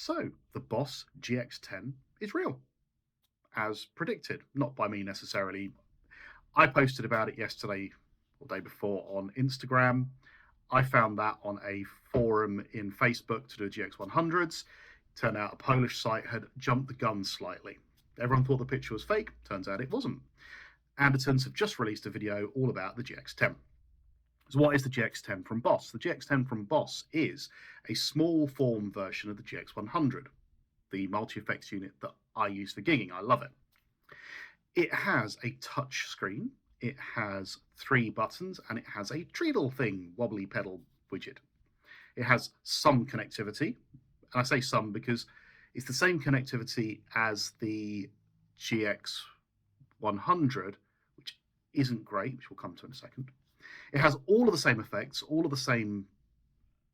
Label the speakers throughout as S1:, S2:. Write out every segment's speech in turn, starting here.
S1: So, the Boss GX-10 is real, as predicted. Not by me necessarily. I posted about it yesterday or day before on Instagram. I found that on a forum in Facebook to do GX100s. Turned out a Polish site had jumped the gun slightly. Everyone thought the picture was fake. Turns out it wasn't. Andertons have just released a video all about the GX-10. So what is the GX-10 from Boss? The GX-10 from Boss is a small form version of the GX-100, the multi-effects unit that I use for gigging. I love it. It has a touch screen, it has 3 buttons, and it has a treadle thing, wobbly pedal widget. It has some connectivity, and I say some because it's the same connectivity as the GX100, which isn't great, which we'll come to in a second. It has all of the same effects, all of the same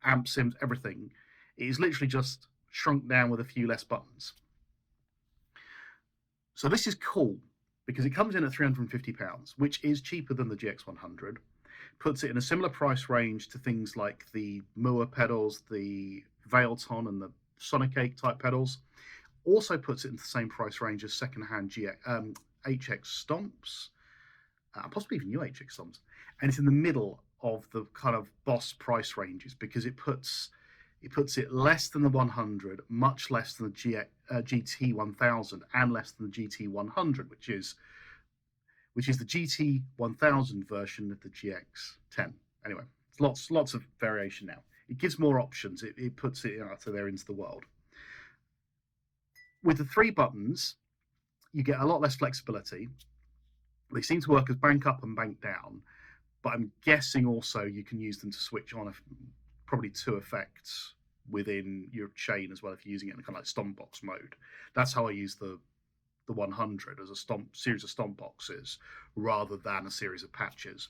S1: amp sims, everything. It is literally just shrunk down with a few less buttons. So this is cool because it comes in at £350, which is cheaper than the GX100. Puts it in a similar price range to things like the Moa pedals, the Veilton and the Sonicake type pedals. Also puts it in the same price range as secondhand HX Stomps, possibly even new HX Stomps. And it's in the middle of the kind of Boss price ranges because it puts it less than the 100, much less than the GT1000, and less than the GT100, which is the GT1000 version of the GX10. Anyway, lots of variation now. It gives more options. It puts it out there into the world. With the 3 buttons, you get a lot less flexibility. They seem to work as bank up and bank down, but I'm guessing also you can use them to switch on probably 2 effects within your chain as well if you're using it in kind of like stomp box mode. That's how I use the 100 as a series of stomp boxes rather than a series of patches.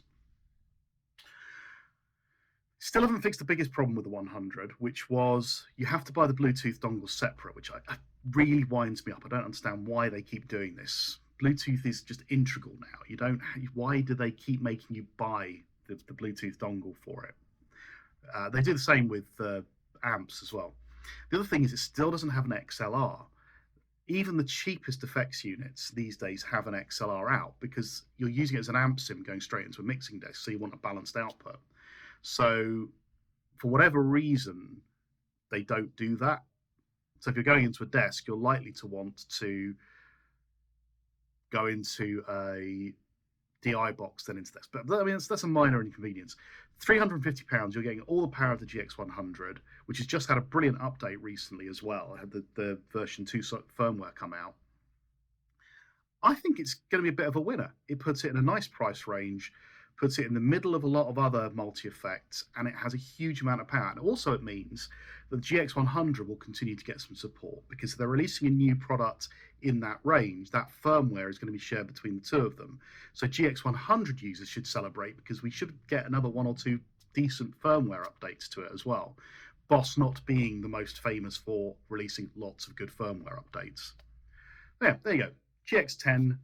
S1: Still haven't fixed the biggest problem with the 100, which was you have to buy the Bluetooth dongle separate, which really winds me up. I don't understand why they keep doing this. Bluetooth is just integral now. Why do they keep making you buy the Bluetooth dongle for it? They do the same with amps as well. The other thing is it still doesn't have an XLR. Even the cheapest effects units these days have an XLR out because you're using it as an amp sim going straight into a mixing desk, so you want a balanced output. So for whatever reason, they don't do that. So if you're going into a desk, you're likely to want to go into a DI box then into this. But I mean, that's a minor inconvenience. £350, you're getting all the power of the GX100, which has just had a brilliant update recently as well. It had the version 2 firmware come out. I think it's going to be a bit of a winner. It puts it in a nice price range, puts it in the middle of a lot of other multi-effects, and it has a huge amount of power. And also it means that the GX100 will continue to get some support because they're releasing a new product in that range. That firmware is going to be shared between the 2 of them. So GX100 users should celebrate because we should get another 1 or 2 decent firmware updates to it as well. Boss not being the most famous for releasing lots of good firmware updates. Yeah, there you go. GX10,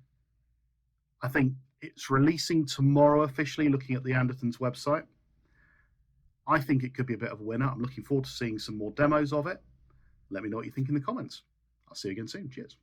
S1: I think it's releasing tomorrow officially, looking at the Andertons website. I think it could be a bit of a winner. I'm looking forward to seeing some more demos of it. Let me know what you think in the comments. I'll see you again soon. Cheers.